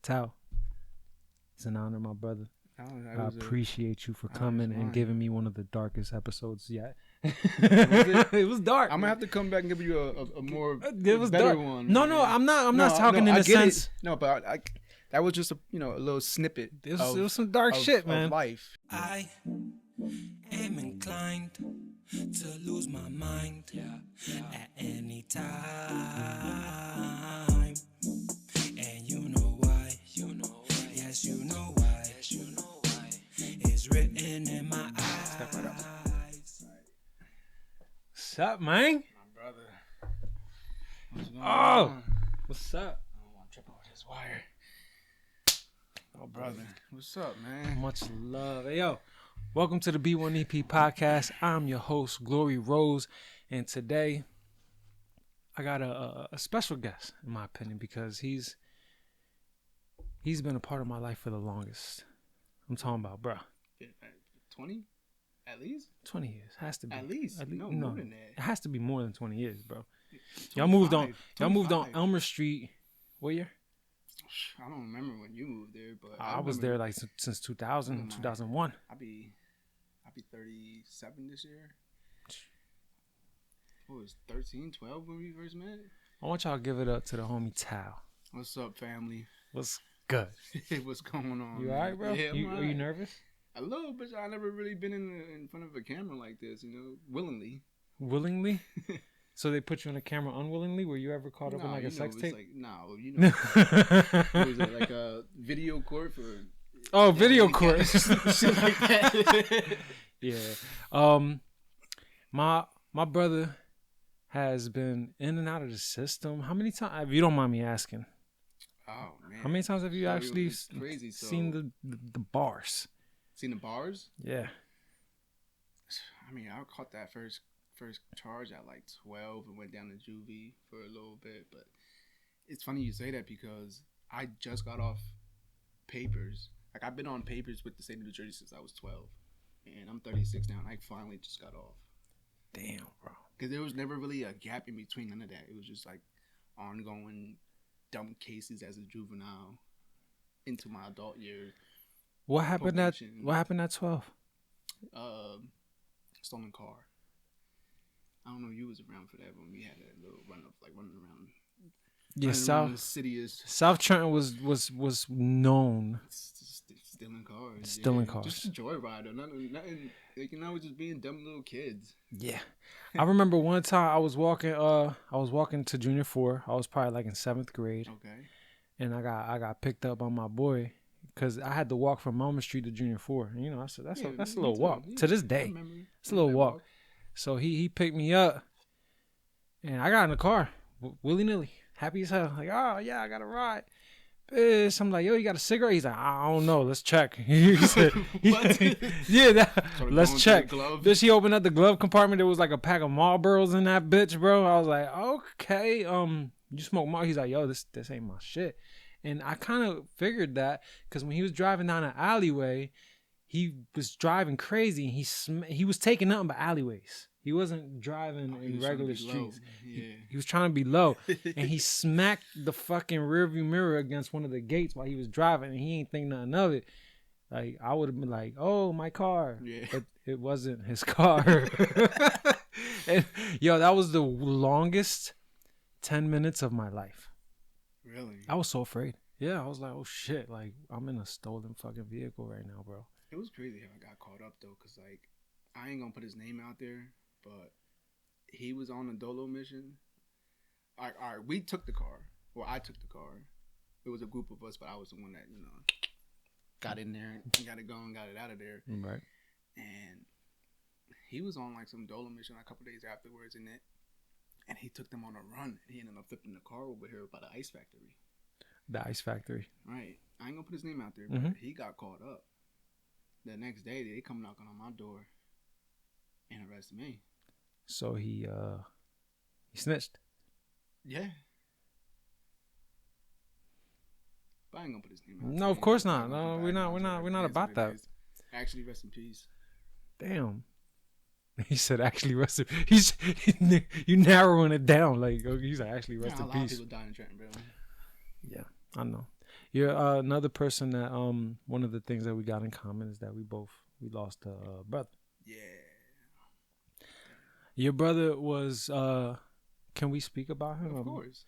Thao, it's an honor, my brother. I appreciate you for coming and giving me one of the darkest episodes yet. It was dark. I'm gonna have to come back and give you a more better dark one. No, I'm not talking in a sense. No, but that was just a little snippet. It was some dark shit, man. Of life. I am inclined to lose my mind at any time, and you know why. Yes, you know why. It's written in my eyes. What's up, man? My brother. What's going on? What's up? I don't want to trip over this wire. Oh, brother. What's up, man? Much love. Hey, yo. Welcome to the B1EP podcast. I'm your host, Glory Rose. And today, I got a special guest, in my opinion, because he's been a part of my life for the longest. I'm talking about, bro. 20? At least? 20 years. Has to be. At least? No, more than that. It has to be more than 20 years, bro. 25, Y'all moved on 25. Elmer Street. What year? I don't remember when you moved there, but I was there like since 2000, 2001. I'll be 37 this year. What was 13, 12 when we first met? I want y'all to give it up to the homie Thao. What's up, family? What's good? What's going on? You alright, bro? Yeah, Are you nervous? A little bit. I never really been in front of a camera like this, willingly. Willingly? So they put you on a camera unwillingly? Were you ever caught up in like a sex tape? It was like a video court for... Oh, video court. Shit like that. Yeah. My brother has been in and out of the system. How many times, if you don't mind me asking? Oh, man. How many times have you actually crazy, seen the bars? Seen the bars? Yeah. I mean, I caught that first charge at like 12 and went down to juvie for a little bit. But it's funny you say that because I just got off papers. Like, I've been on papers with the state of New Jersey since I was 12. And I'm 36 now, and I finally just got off. Damn, bro. Because there was never really a gap in between, none of that. It was just like ongoing dumb cases as a juvenile into my adult years. What happened at 12? Stolen car. I don't know if you was around for that when we had a little run of like running around. Yeah, the city is South Trenton was known. Stealing cars. Stealing cars. Just a joyride or nothing. Like, we're just being dumb little kids. Yeah. I remember one time I was walking to Junior 4. I was probably like in 7th grade. Okay. And I got picked up by my boy because I had to walk from Elmer Street to Junior 4. And, that's a little walk. Yeah, to this day. It's a little walk. So he picked me up and I got in the car willy-nilly. Happy as hell. Like, oh yeah, I got a ride. Bitch, I'm like, yo, you got a cigarette? He's like, I don't know. Let's check. He said, yeah, let's check. Bitch, he opened up the glove compartment. There was like a pack of Marlboros in that bitch, bro. I was like, okay, you smoke Marlboro? He's like, yo, this ain't my shit. And I kind of figured that because when he was driving down an alleyway, he was driving crazy. And he was taking nothing but alleyways. He wasn't driving in regular streets. Yeah. He was trying to be low. And he smacked the fucking rearview mirror against one of the gates while he was driving. And he ain't think nothing of it. Like, I would have been like, oh, my car. Yeah. But it wasn't his car. And, yo, that was the longest 10 minutes of my life. Really? I was so afraid. Yeah, I was like, oh, shit. Like, I'm in a stolen fucking vehicle right now, bro. It was crazy how I got caught up, though, because, like, I ain't going to put his name out there. But he was on a dolo mission. All right, we took the car. Well, I took the car. It was a group of us, but I was the one that, got in there and got it going, got it out of there. Right. And he was on like some dolo mission a couple days afterwards and he took them on a run. He ended up flipping the car over here by the ice factory. The ice factory. Right. I ain't gonna put his name out there, but he got caught up. The next day, they come knocking on my door and arrested me. So he snitched. Yeah. But I ain't gonna put his name out. No, of course not. No, we're not about that. Actually, rest in peace. Damn. He said, "Actually, rest in peace." You narrowing it down, like he's like, "Actually, rest in A lot of peace." people died in Trenton, bro. Yeah, I know. You're another person that one of the things that we got in common is that we lost a brother. Yeah. Your brother was can we speak about him? Of course.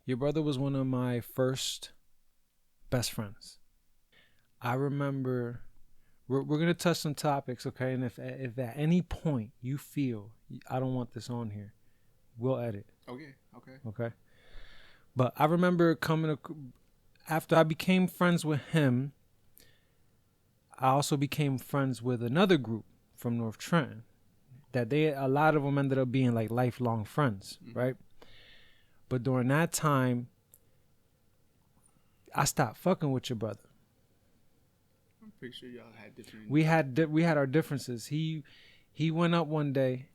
Your brother was one of my first best friends. I remember we're gonna touch some topics, okay? And if at any point you feel I don't want this on here, we'll edit. Okay. But I remember after I became friends with him, I also became friends with another group from North Trenton. That a lot of them ended up being like lifelong friends, right? But during that time, I stopped fucking with your brother. I'm pretty sure y'all had different. We had our differences. He went up one day,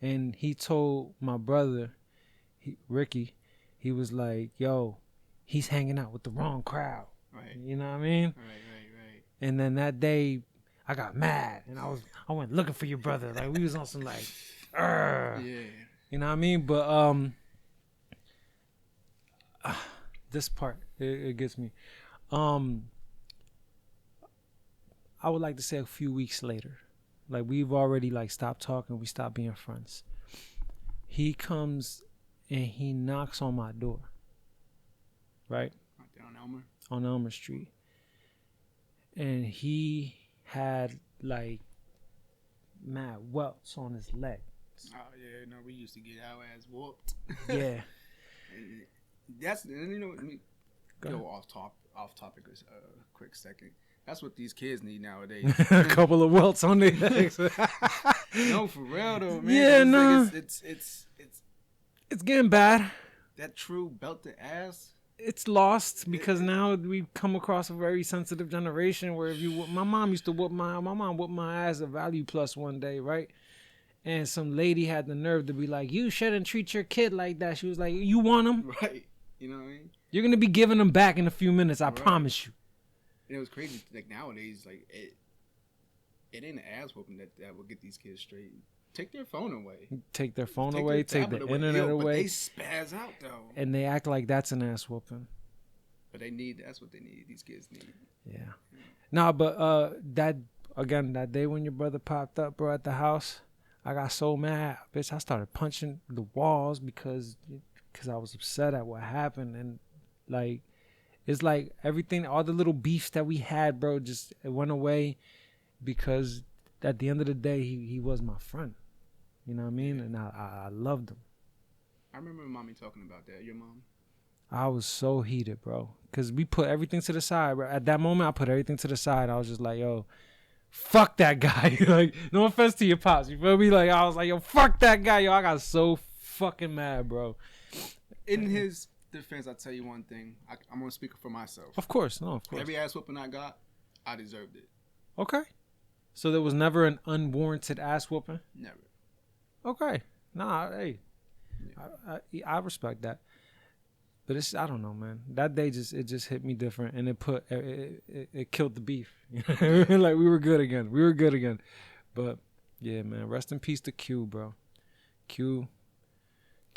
and he told my brother, Ricky, he was like, "Yo, he's hanging out with the wrong crowd." Right. You know what I mean? Right. And then that day, I got mad, and I went looking for your brother. Like we was on some like, Yeah. You know what I mean? But this part it gets me. I would like to say a few weeks later, like we've already like stopped talking, we stopped being friends. He comes and he knocks on my door. Right? Right there on Elmer. On Elmer Street. And he had like mad welts on his leg. Oh yeah, no, we used to get our ass whooped. Yeah. And you know, let me go off topic a quick second. That's what these kids need nowadays. A couple of welts on their legs. No, for real though, man. Yeah, no. Like it's getting bad. That true belted ass. It's lost because now we've come across a very sensitive generation where my mom used to whoop my mom whooped my ass at Value Plus one day, right? And some lady had the nerve to be like, "You shouldn't treat your kid like that." She was like, "You want him? Right. You know what I mean? You're going to be giving them back in a few minutes, I promise you." And it was crazy. Like nowadays, like it ain't an ass whooping that will get these kids straight. Take their phone away. Take their phone away. Take the internet away. But they spaz out though. And they act like that's an ass whooping. But that's what they need. These kids need. Yeah. No, but that day when your brother popped up, bro, at the house, I got so mad, bitch. I started punching the walls because I was upset at what happened, and like it's like everything, all the little beefs that we had, bro, just it went away because at the end of the day, he was my friend. You know what I mean? And I loved him. I remember mommy talking about that. Your mom? I was so heated, bro, because we put everything to the side, bro. At that moment, I put everything to the side. I was just like, yo, fuck that guy. Like, no offense to your pops, you feel me? Like, I was like, yo, fuck that guy. Yo, I got so fucking mad, bro. In his defense, I'll tell you one thing. I'm going to speak for myself. Of course. Every ass whooping I got, I deserved it. Okay. So there was never an unwarranted ass whooping? Never. Okay. Nah, hey. Yeah. I respect that. But I don't know, man. That day just hit me different, and it killed the beef. Like we were good again. But yeah, man, rest in peace to Q, bro. Q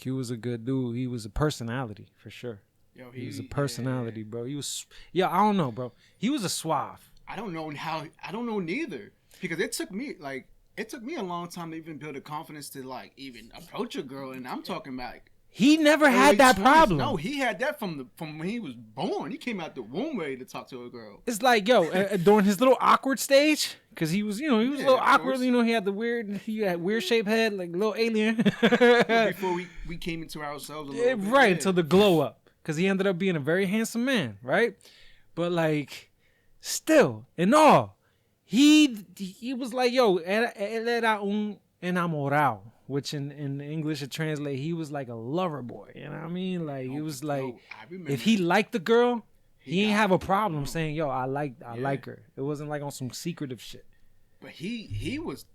was a good dude. He was a personality for sure. Yo, he was a personality, bro. He was I don't know, bro. He was a suave. I don't know neither, because it took me a long time to even build a confidence to like even approach a girl, and I'm talking about he never had that 20s. Problem. No, he had that from when he was born. He came out the womb ready to talk to a girl. It's like, yo, during his little awkward stage, because he was a little awkward. Course. You know, he had weird shaped head, like a little alien. Before we came into ourselves a little bit. Right, until the glow up, because he ended up being a very handsome man, right? But like, still, in all, he was like, yo, él era un enamorado. Which in English it translates, he was like a lover boy. You know what I mean? Like it was like if he liked the girl, he ain't have a problem saying, "Yo, I like her." It wasn't like on some secretive shit. But he was,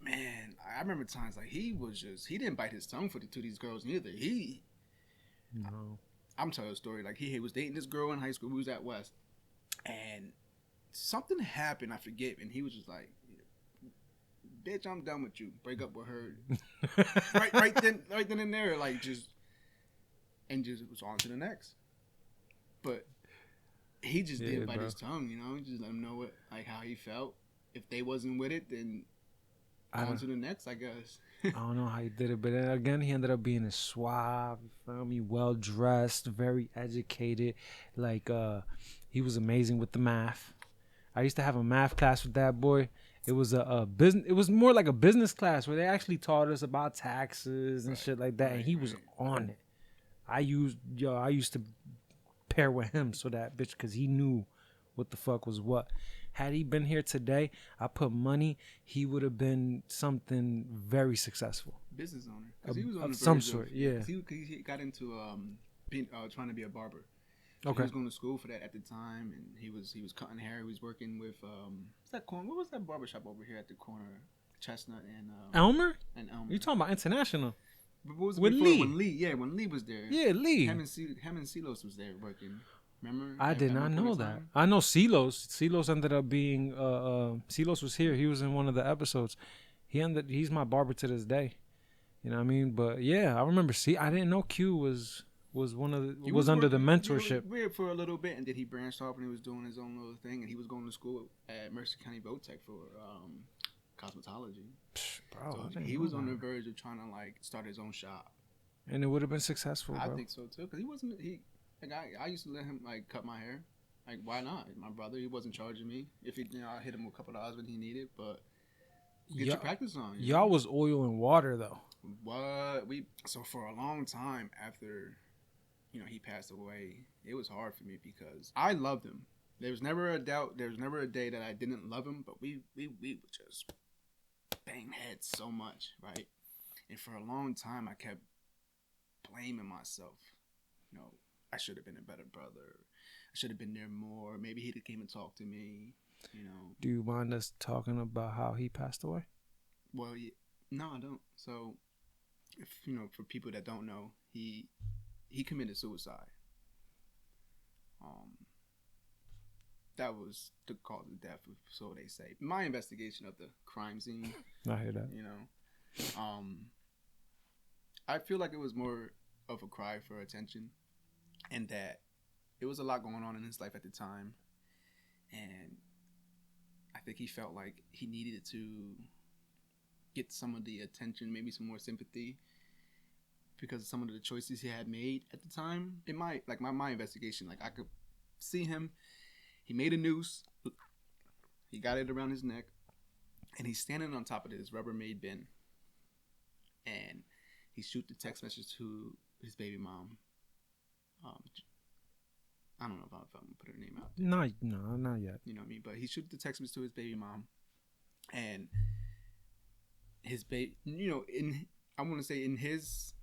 man. I remember times like he didn't bite his tongue to these girls neither. No. I'm telling a story. Like he was dating this girl in high school. We was at West, and something happened. I forget, and he was just like, "Bitch, I'm done with you. Break up with her." right then and there, like just it was on to the next. But he just did bite his tongue, you know. Just let him know what, like, how he felt. If they wasn't with it, then on to the next, I guess. I don't know how he did it, but then again, he ended up being a suave, you feel me, well dressed, very educated. Like, he was amazing with the math. I used to have a math class with that boy. It was a business. It was more like a business class where they actually taught us about taxes and shit like that, and he was on it. I used to pair with him so that bitch, because he knew what the fuck was what. Had he been here today, I put money he would have been something very successful. Business owner, because he was on of the some verge sort, of, yeah. He got into being trying to be a barber. So Okay. he was going to school for that at the time, and he was cutting hair. He was working with what's that corner? What was that barbershop over here at the corner? Chestnut and Elmer? And Elmer. You talking about International? But what was with before, Lee? When Lee was there. Yeah, Lee. Him and Silos was there working. Remember? I did not know that. I know Silos. Silos ended up being Silos was here. He was in one of the episodes. He's my barber to this day. You know what I mean? But yeah, I remember. I didn't know Q was one of the was under the mentorship. Weird for a little bit, and then he branched off and he was doing his own little thing, and he was going to school at Mercer County Votech for cosmetology. Bro, so he was on the verge of trying to like start his own shop, and it would have been successful. I bro. think so too, because he wasn't. I used to let him like cut my hair. Like, why not? My brother, he wasn't charging me. If he, I hit him with a couple of dollars when he needed, but get your practice on. Y'all was oil and water though. So for a long time after, he passed away, it was hard for me because I loved him. There was never a doubt. There was never a day that I didn't love him. But we would just bang heads so much, right? And for a long time, I kept blaming myself. I should have been a better brother. I should have been there more. Maybe he'd have came and talked to me. Do you mind us talking about how he passed away? Well, no, I don't. So, if for people that don't know, he committed suicide. That was the cause of death, so they say. My investigation of the crime scene. I hear that. I feel like it was more of a cry for attention, and that it was a lot going on in his life at the time, and I think he felt like he needed to get some of the attention, maybe some more sympathy, because of some of the choices he had made at the time. In my investigation, I could see him. He made a noose. He got it around his neck, and he's standing on top of this Rubbermaid bin, and he shoot the text message to his baby mom. I don't know if I'm gonna put her name out there. No, not yet. You know what I mean? But he shoot the text message to his baby mom, and his baby, I want to say in his,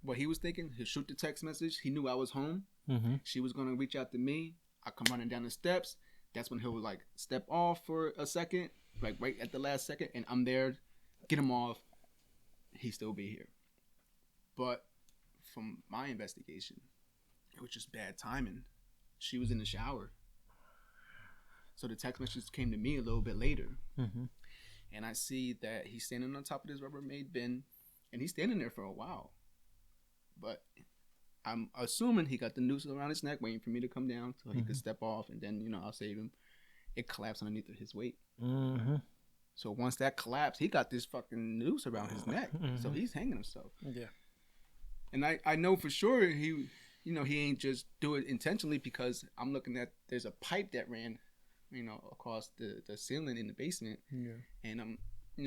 what he was thinking, he'll shoot the text message. He knew I was home. Mm-hmm. She was gonna reach out to me. I come running down the steps. That's when he'll step off for a second, right at the last second, and I'm there, get him off. He still be here. But from my investigation, it was just bad timing. She was in the shower. So the text messages came to me a little bit later. Mm-hmm. And I see that he's standing on top of this Rubbermaid bin, and he's standing there for a while. But I'm assuming he got the noose around his neck waiting for me to come down so he could step off, and then, I'll save him. It collapsed underneath his weight. Mm-hmm. So once that collapsed, he got this fucking noose around his neck. Mm-hmm. So he's hanging himself. Yeah. And I know for sure he ain't just do it intentionally, because I'm looking at, there's a pipe that ran, across the ceiling in the basement. Yeah. And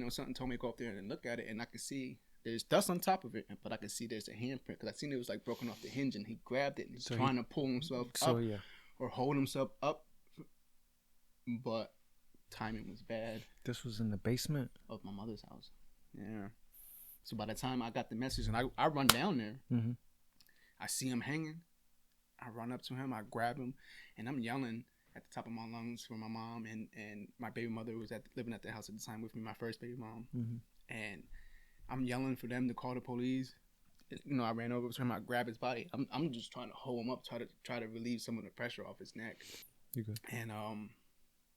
something told me to go up there and look at it, and I could see there's dust on top of it, but I could see there's a handprint, because I seen it was broken off the hinge, and he grabbed it and he's trying to pull himself up or hold himself up, but timing was bad. This was in the basement of my mother's house. Yeah. So by the time I got the message, and I run down there, mm-hmm. I see him hanging. I run up to him, I grab him, and I'm yelling at the top of my lungs for my mom, and my baby mother was living at the house at the time with me, my first baby mom. Mm-hmm. And I'm yelling for them to call the police. I ran over to him, I grabbed his body. I'm just trying to hold him up, try to relieve some of the pressure off his neck. You good? And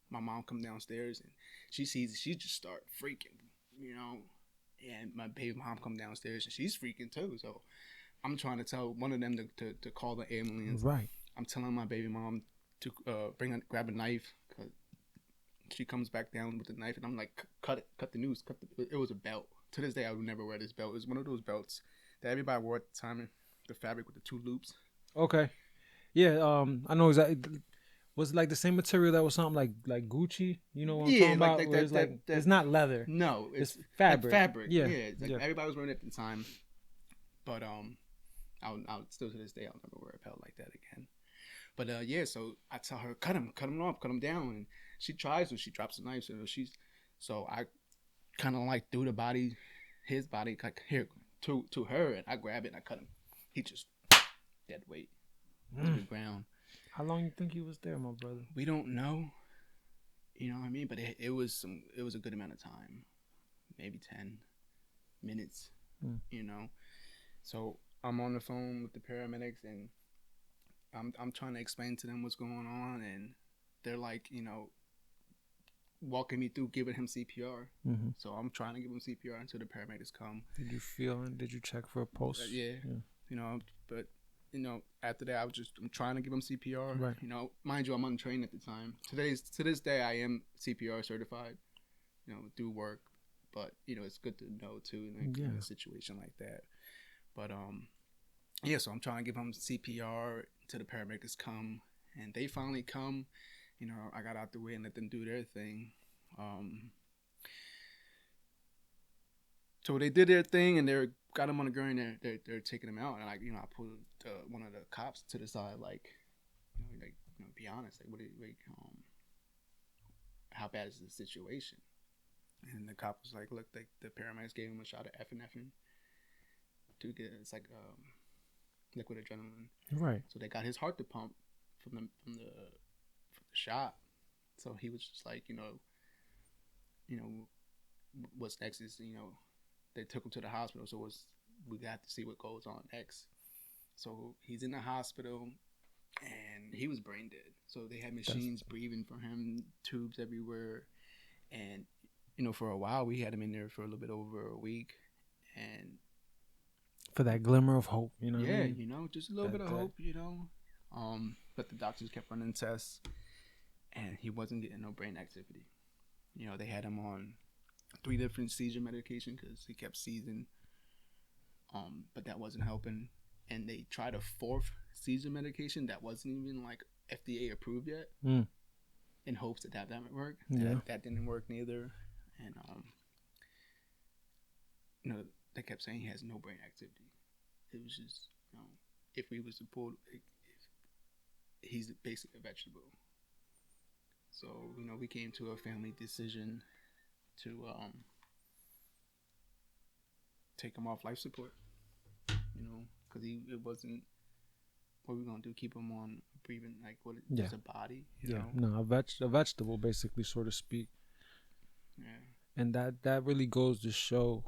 my mom come downstairs, and she sees it, she just start freaking, and my baby mom come downstairs, and she's freaking too. So I'm trying to tell one of them to call the ambulance. Right. I'm telling my baby mom grab a knife. She comes back down with the knife, and I'm like, cut the noose. It was a belt. To this day, I would never wear this belt. It was one of those belts that everybody wore at the time. The fabric with the 2 loops. Okay. Yeah. I know exactly. Was it like the same material that was something like Gucci? You know what I'm talking about? It's not leather. No, it's fabric. Like fabric. Yeah. Everybody was wearing it at the time. But I'll still to this day I'll never wear a belt like that again. But so I tell her cut him off, cut him down, and she tries to. She drops the knife, so I kind of like threw his body like here to her, and I grab it and I cut him. He just dead weight to the ground. How long you think he was there, my brother? We don't know. You know what I mean? But it was a good amount of time, maybe 10 minutes. You know, so I'm on the phone with the paramedics and I'm trying to explain to them what's going on, and they're like, walking me through giving him CPR. Mm-hmm. So I'm trying to give him CPR until the paramedics come. Did you feel it? Did you check for a pulse? Yeah. But after that, I'm trying to give him CPR. Right. Mind you, I'm untrained at the time. To this day, I am CPR certified. Do work, but it's good to know too in a situation like that. But so I'm trying to give him CPR until the paramedics come, and they finally come. I got out the way and let them do their thing. So they did their thing, and they got him on the gurney, and they're taking him out. And I pulled one of the cops to the side, be honest, how bad is the situation? And the cop was like, look, the paramedics gave him a shot of epinephrine to get liquid adrenaline. Right. So they got his heart to pump from the shot. So he was just like, what's next is, they took him to the hospital. So we got to see what goes on next. So he's in the hospital and he was brain dead. So they had machines breathing for him, tubes everywhere. And, for a while we had him in there for a little bit over a week. And for that glimmer of hope, Yeah, I mean? Just a little bit of hope, But the doctors kept running tests and he wasn't getting no brain activity. They had him on 3 different seizure medication because he kept seizing. But that wasn't helping. And they tried a 4th seizure medication that wasn't even FDA approved yet, in hopes that would work. Yeah. That didn't work neither. And they kept saying he has no brain activity. It was just, if we was to pull, he's basically a vegetable. So we came to a family decision to take him off life support. Because it wasn't. What are we gonna do? Keep him on breathing just a body? You know? No, a vegetable, basically, so to speak. Yeah. And that really goes to show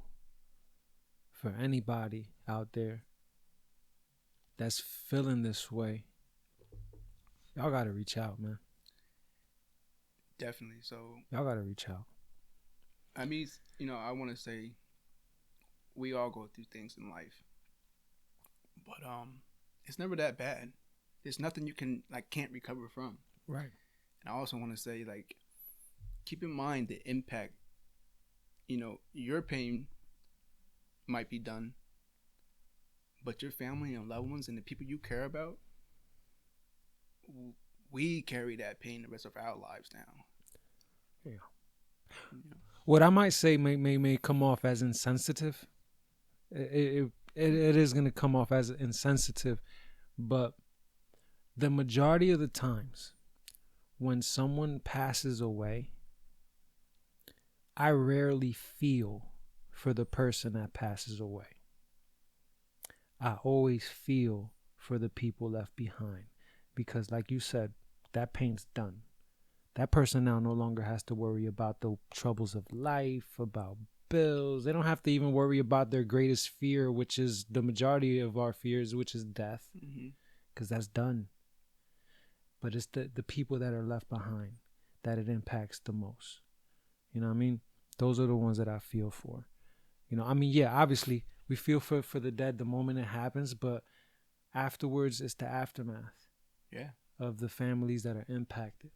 for anybody out there that's feeling this way, y'all gotta reach out, man. Definitely. So y'all gotta reach out. I mean, I want to say we all go through things in life, but it's never that bad. There's nothing you can't recover from. Right. And I also want to say, keep in mind the impact. Your pain might be done, but your family and loved ones and the people you care about, we carry that pain the rest of our lives now. Yeah. What I might say may come off as insensitive. It is going to come off as insensitive, but the majority of the times when someone passes away, I rarely feel for the person that passes away. I always feel for the people left behind because, like you said, that pain's done. That person now no longer has to worry about the troubles of life, about bills. They don't have to even worry about their greatest fear, which is the majority of our fears, which is death, because that's done. But it's the people that are left behind that it impacts the most. You know what I mean? Those are the ones that I feel for. Obviously we feel for the dead the moment it happens, but afterwards it's the aftermath. Yeah. of the families that are impacted.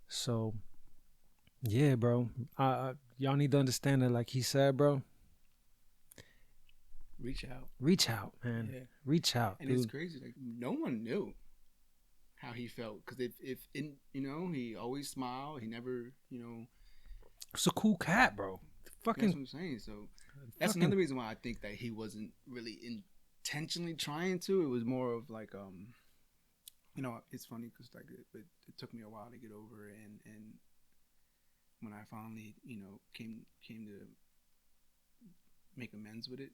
So, yeah, bro. Y'all need to understand that, like he said, bro. Reach out, man. Yeah. Reach out, and dude. It's crazy. Like no one knew how he felt because if he always smiled. He never, It's a cool cat, bro. Fucking. That's what I'm saying. So that's another reason why I think that he wasn't really intentionally trying to. It was more of like it's funny because like it took me a while to get over it, and when I finally came to make amends with it.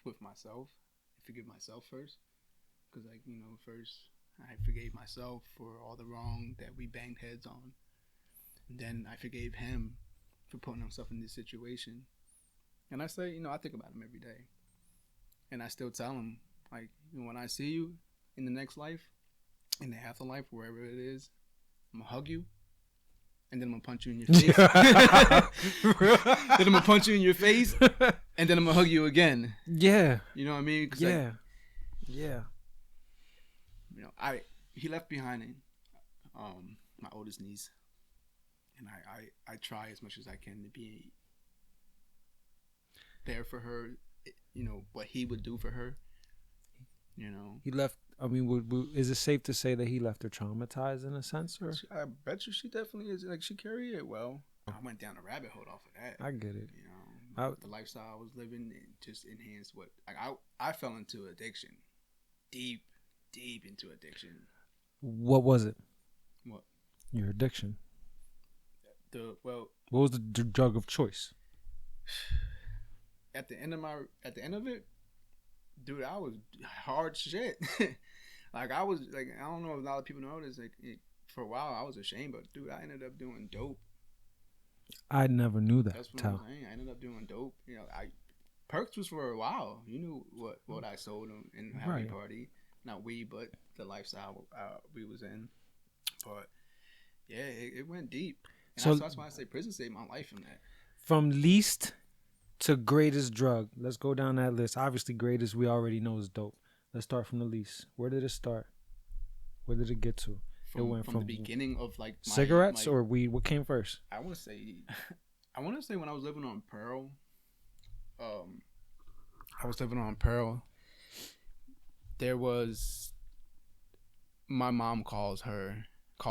With myself, I forgive myself first, because first I forgave myself for all the wrong that we banged heads on, and then I forgave him for putting himself in this situation. And I say, I think about him every day, and I still tell him, like, when I see you in the next life, in the afterlife, wherever it is, I'm gonna hug you. And then I'm gonna punch you in your face. Then I'm gonna punch you in your face, and then I'm gonna hug you again. Yeah. You know what I mean? Yeah. He left behind my oldest niece, and I try as much as I can to be there for her. What he would do for her. He left. I mean, is it safe to say that he left her traumatized in a sense, or? I bet you she definitely is. Like, she carried it well. I went down a rabbit hole off of that. I get it. The lifestyle I was living just enhanced what. Like, I fell into addiction, deep into addiction. What was it? What? Your addiction. What was the drug of choice? At the end of it. Dude, I was hard shit. Like, I was like, I don't know if a lot of people know this. Like, for a while, I was ashamed, but dude, I ended up doing dope. I never knew that. That's what I'm saying. I ended up doing dope. Perks was for a while. You knew what I sold them in the happy party. Not we, but the lifestyle we was in. But yeah, it went deep. And so that's why I say prison saved my life from that. From least to greatest drug. Let's go down that list. Obviously, greatest we already know is dope. Let's start from the least. Where did it start? Where did it get to? It went from the beginning of like cigarettes or weed. What came first? I want to say when I was living on Pearl. There was my mom call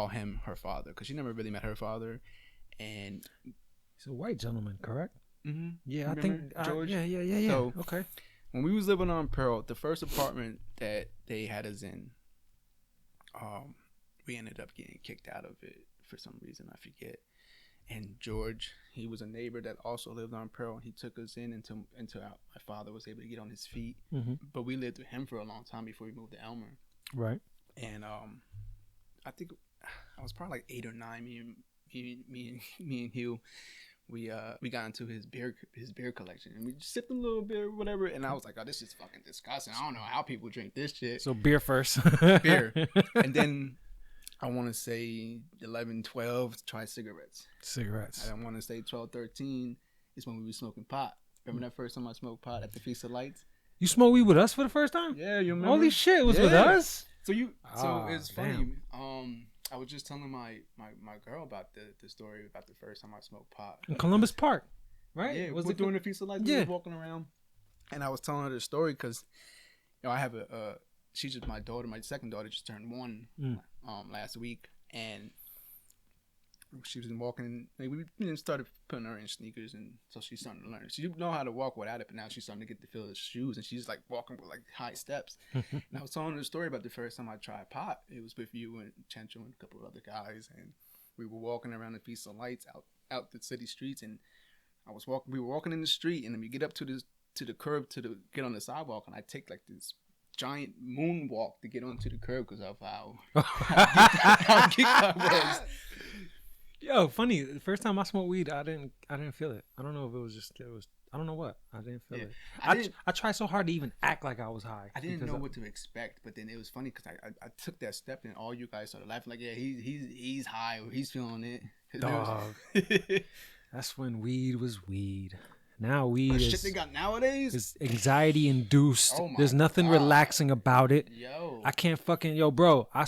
him her father because she never really met her father, and he's a white gentleman, correct? Mm-hmm. Yeah, remember I think George. Yeah. So, okay. When we was living on Pearl, the first apartment that they had us in, we ended up getting kicked out of it for some reason, I forget. And George, he was a neighbor that also lived on Pearl. He took us in until my father was able to get on his feet. Mm-hmm. But we lived with him for a long time before we moved to Elmer. Right. And I think I was probably like 8 or 9. Me and Hugh. We got into his beer collection, and we just sipped a little beer or whatever, and I was like, oh, this is fucking disgusting. I don't know how people drink this shit. So beer first. Beer. And then I want to say 11, 12, try cigarettes. I want to say 12, 13 is when we were smoking pot. Remember that first time I smoked pot at the Feast of Lights? You smoked weed with us for the first time? Yeah, you remember? Holy shit, it was with us? So it's funny. I was just telling my girl about the story about the first time I smoked pot in Columbus Park, right? Yeah, was it during the Feast of Lights? Yeah, we was walking around, and I was telling her the story because I have she's just my daughter. My second daughter just turned 1 last week, and she was walking. We started putting her in sneakers, and so she's starting to learn. She know how to walk without it, but now she's starting to get the feel of the shoes, and she's like walking with like high steps. And I was telling her the story about the first time I tried pot. It was with you and Chencho and a couple of other guys, and we were walking around the Feast of Lights out the city streets, and we were walking in the street, and then we get up to the curb to get on the sidewalk, and I take like this giant moonwalk to get onto the curb because of how geeked I was. Yo, funny. The first time I smoked weed, I didn't feel it. I don't know if it was I don't know what. I didn't feel it. I tried so hard to even act like I was high. I didn't know what to expect, but then it was funny because I took that step and all you guys started laughing like, yeah, he's high or he's feeling it. Dog. That's when weed was weed. Now weed shit they got nowadays is anxiety induced. Oh my There's nothing God. relaxing about it. Yo. cold. I can't fucking bro. I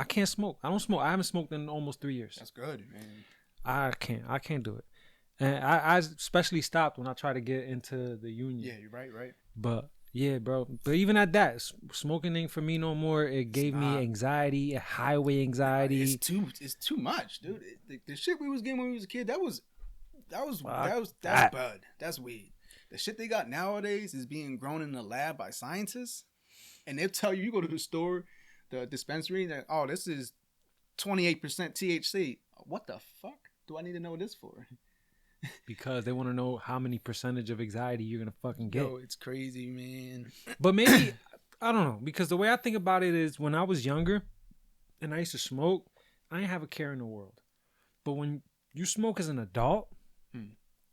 can't smoke. I don't smoke. I haven't smoked in almost 3 years. That's good, man. I can't do it. And I especially stopped when I tried to get into the union. Yeah, you're right. But yeah, bro. But even at that, smoking ain't for me no more. It gave me anxiety, highway anxiety. It's too much, dude. The shit we was getting when we was a kid, that's bud. That's weed. The shit they got nowadays is being grown in the lab by scientists, and they'll tell you go to the store, the dispensary, that this is 28% THC. What the fuck do I need to know this for? Because they want to know how many percentage of anxiety you're gonna fucking get. Yo, it's crazy, man. But maybe I don't know, because the way I think about it is when I was younger and I used to smoke, I didn't have a care in the world. But when you smoke as an adult,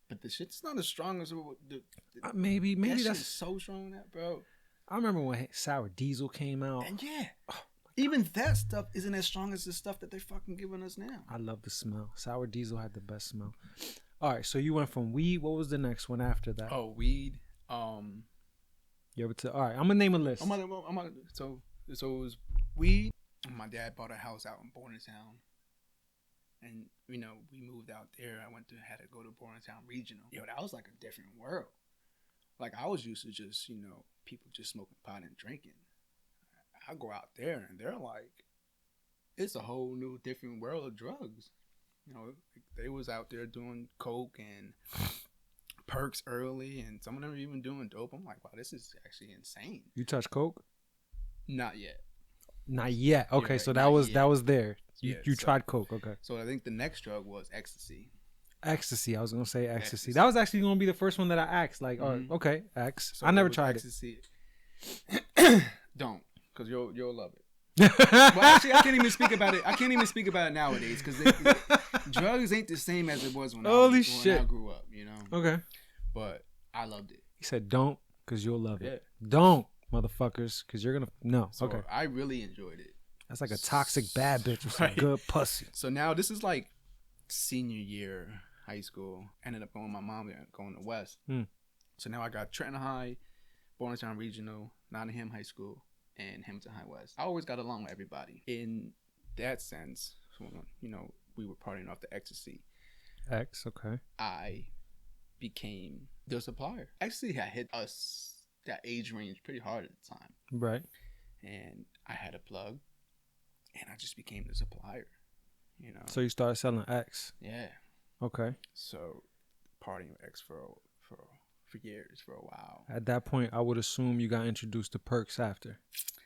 but the shit's not as strong as maybe that that's shit's so strong, that bro. I remember when Sour Diesel came out, and even that stuff isn't as strong as the stuff that they're fucking giving us now. I love the smell. Sour Diesel had the best smell. All right, so you went from weed. What was the next one after that? Oh, weed. You ever all right, I'm gonna name a list. So it was weed. My dad bought a house out in Burnz, and we moved out there. I had to go to Burnz Regional. That was like a different world. Like I was used to just people just smoking pot and drinking. I go out there and they're like, it's a whole new different world of drugs. They was out there doing coke and perks early, and some of them were even doing dope. I'm like, wow, this is actually insane. You touch coke? Not yet. Not yet. Okay, right, so that was there. You tried coke. Okay. So I think the next drug was ecstasy. Ecstasy. I was gonna say ecstasy. That was actually gonna be the first one that I asked. Like, okay, X. So I never tried ecstasy. Don't, because you'll love it. Well, actually, I can't even speak about it. I can't even speak about it nowadays because drugs ain't the same as it was when I grew up. Okay. But I loved it. He said, "Don't, because you'll love it. Don't, motherfuckers, because you're gonna no." So okay. I really enjoyed it. That's like a toxic bad bitch with some good pussy. So now this is like senior year high school. Ended up going with my mom going to West. So now I got Trenton High, Burnz Regional, Nottingham High School, and Hamilton High West. I always got along with everybody. In that sense, we were partying off the ecstasy. Okay. I became the supplier. Ecstasy had hit us, that age range, pretty hard at the time. Right. And I had a plug, and I just became the supplier. So you started selling X. Yeah. Okay. So partying with X for years, for a while. At that point, I would assume you got introduced to perks after.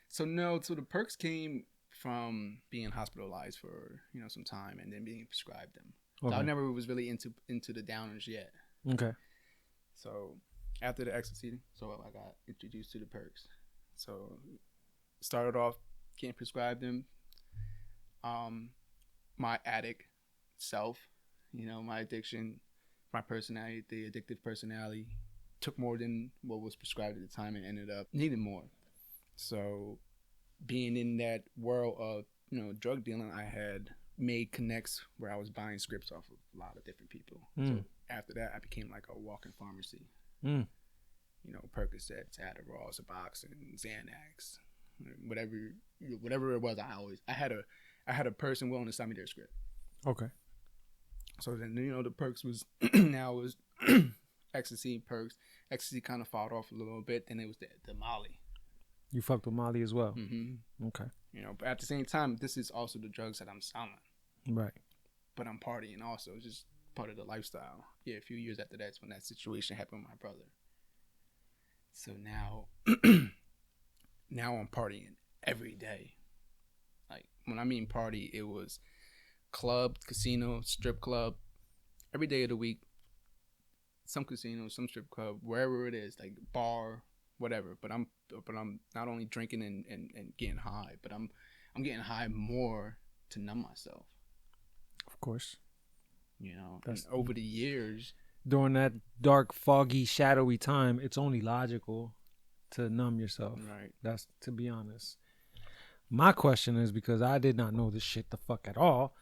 So the perks came from being hospitalized for some time and then being prescribed them. Okay. So I never was really into the downers yet. Okay. So after the ecstasy, I got introduced to the perks. So started off getting prescribed them. My addict self, my addiction, my personality, the addictive personality, took more than what was prescribed at the time and ended up needing more. So being in that world of drug dealing, I had made connects where I was buying scripts off of a lot of different people. So after that, I became like a walking pharmacy. Percocets, Adderall, Suboxone, Xanax, whatever it was. I had a person willing to sign me their script. Okay. So then the perks was now was ecstasy, perks. Ecstasy kind of fought off a little bit. Then it was the Molly. You fucked with Molly as well. Mm-hmm. Okay. But at the same time, this is also the drugs that I'm selling. Right. But I'm partying also. It's just part of the lifestyle. Yeah, a few years after that's when that situation happened with my brother. So now I'm partying every day. Like, when I mean party, it was club, casino, strip club, every day of the week. Some casino, some strip club, wherever it is, like bar, whatever. But I'm not only drinking and getting high, but I'm getting high more to numb myself. Of course. And over the years, during that dark, foggy, shadowy time, it's only logical to numb yourself. Right. That's, to be honest. My question is, because I did not know this shit the fuck at all,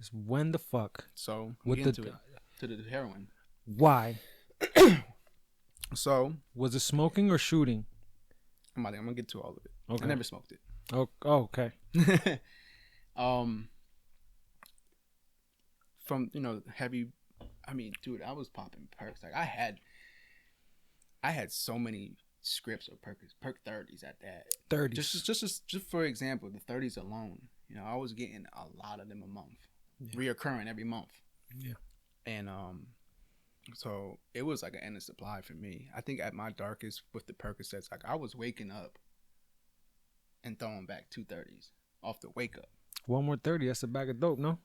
is when the fuck? So we get into it, to the heroin. Why? So was it smoking or shooting? I'm gonna get to all of it. Okay. I never smoked it. Oh, okay. From heavy. I mean, dude, I was popping perks. Like I had so many scripts of perk 30s at that. 30s. Just for example, the 30s alone. I was getting a lot of them a month, reoccurring every month. Yeah. And so it was like an endless supply for me. I think at my darkest with the Percocets, like I was waking up and throwing back 2 30s off the wake up. One more 30, that's a bag of dope, no?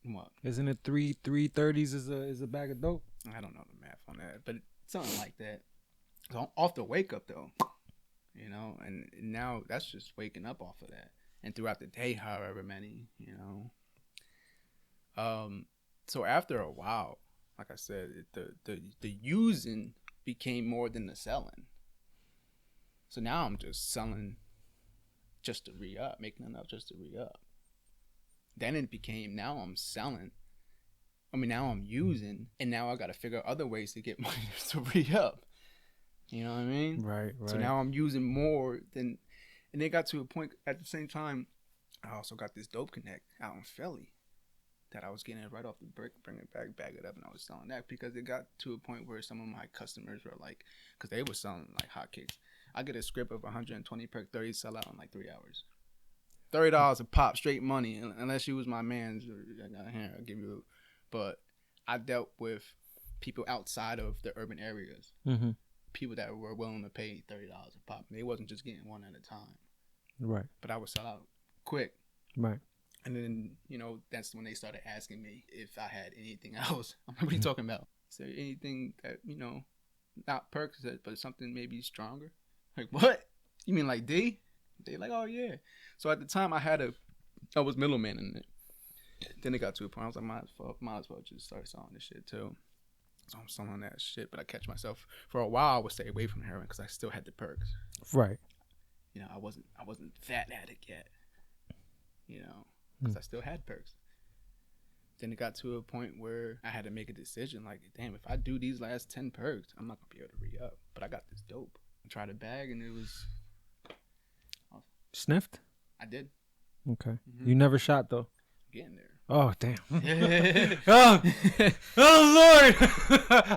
What? Isn't it three 30s is a bag of dope? I don't know the math on that, but something like that. So off the wake up though, and now that's just waking up off of that, and throughout the day, however many, So after a while, like I said, the using became more than the selling. So now I'm just selling just to re-up, making enough just to re-up. Then it became, now I'm selling. I mean, now I'm using, and now I got to figure out other ways to get money to re-up. You know what I mean? Right. So now I'm using more than, and it got to a point at the same time, I also got this dope connect out in Philly that I was getting it right off the brick, bring it back, bag it up, and I was selling that because it got to a point where some of my customers were like, because they were selling like hotcakes. I get a script of 120 perk 30, sell out in like 3 hours. $30 a pop, straight money, unless you was my man. I'll give you. But I dealt with people outside of the urban areas. Mm-hmm. People that were willing to pay $30 a pop. They wasn't just getting one at a time. Right. But I would sell out quick. Right. And then, that's when they started asking me if I had anything else. What are you talking about? Is there anything that, not perks, but something maybe stronger? Like, what? You mean like D? They like, oh, yeah. So at the time, I was middleman in it. Then it got to a point, I was like, might as well just start selling this shit too. So I'm selling that shit, but I catch myself. For a while, I would stay away from heroin because I still had the perks. Right. I wasn't that addict yet. Because I still had perks. Then it got to a point where I had to make a decision. Like, damn, if I do these last 10 perks, I'm not gonna be able to re-up. But I got this dope. I tried a bag and it was. Sniffed? I did. Okay. Mm-hmm. You never shot though. Getting there. Oh damn! oh Lord!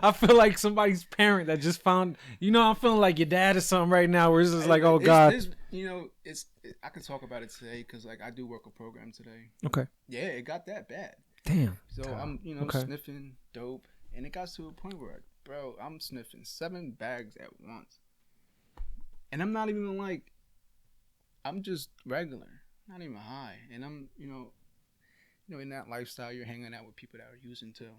I feel like somebody's parent that just found. I'm feeling like your dad or something right now. Where it's just like, oh God. I could talk about it today because like I do work a program today. Okay. Yeah, it got that bad. Damn. So I'm sniffing dope, and it got to a point where, bro, I'm sniffing 7 bags at once, and I'm not even like. I'm just regular, not even high, and I'm in that lifestyle, you're hanging out with people that are using too.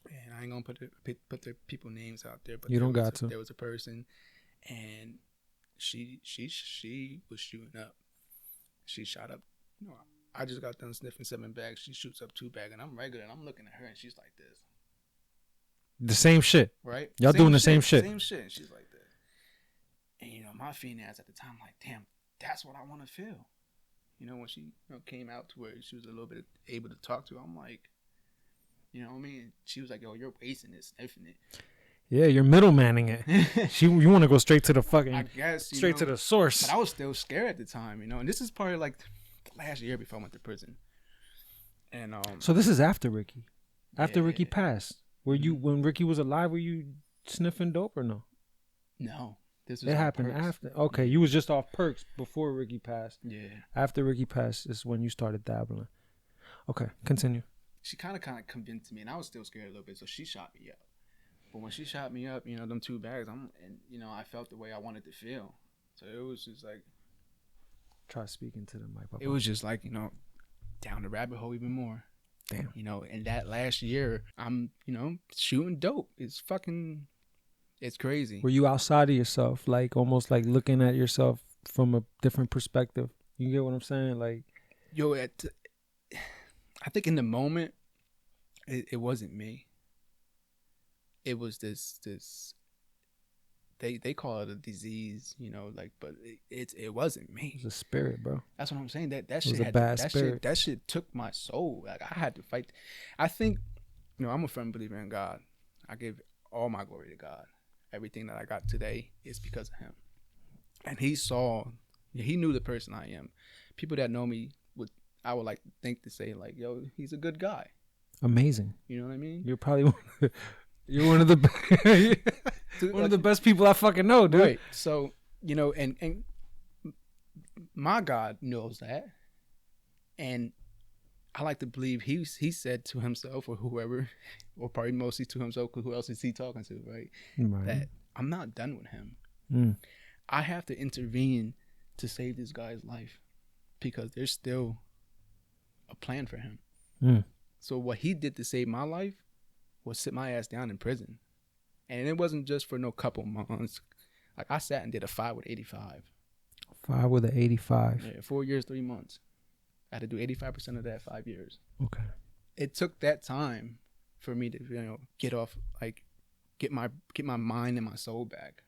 And I ain't gonna put the people names out there, but you don't got to. There was a person, and she was shooting up. She shot up. I just got done sniffing 7 bags. She shoots up 2 bags, and I'm regular, and I'm looking at her, and she's like this. The same shit, right? Y'all doing the same shit. Same shit. And she's like this. And my feelings at the time, like, damn, that's what I want to feel. When she came out to where she was a little bit able to talk to, I'm like, what I mean? She was like, yo, you're wasting it, sniffing it. Yeah, you're middlemaning it. You want to go straight to the fucking, I guess, straight to the source. But I was still scared at the time, and this is probably like the last year before I went to prison. And so this is after Ricky, after Ricky passed. When Ricky was alive, were you sniffing dope or no? No. It happened perks. After. Okay, you was just off perks before Ricky passed. Yeah. After Ricky passed is when you started dabbling. Okay, continue. She kind of convinced me, and I was still scared a little bit, so she shot me up. But when she shot me up, them 2 bags, I felt the way I wanted to feel. So it was just like. Try speaking to the mic. It was just like, down the rabbit hole even more. Damn. In that last year, I'm, shooting dope. It's crazy. Were you outside of yourself, like almost like looking at yourself from a different perspective? You get what I'm saying? Like, yo, I think in the moment, it wasn't me. It was this. They call it a disease, but it wasn't me. It was a spirit, bro. That's what I'm saying. That shit was a bad spirit. That shit took my soul. Like I had to fight. I think, I'm a firm believer in God. I give all my glory to God. Everything that I got today is because of him. And he saw, Yeah, he knew the person I am. People that know me I would like think to say like, yo, he's a good guy. Amazing. You know what I mean? You're probably one of the one of the best people I fucking know, dude. Right. So, you know, and my God knows that. And I like to believe he said to himself or whoever, or probably mostly to himself, because who else is he talking to, right? That I'm not done with him. I have to intervene to save this guy's life because there's still a plan for him. So what he did to save my life was sit my ass down in prison. And it wasn't just for no couple months. Like I sat and did a 5 with 85. 5 with an 85. Yeah, 4 years, 3 months. I had to do 85% of that 5 years. Okay. It took that time for me to, you know, get off, like get my mind and my soul back.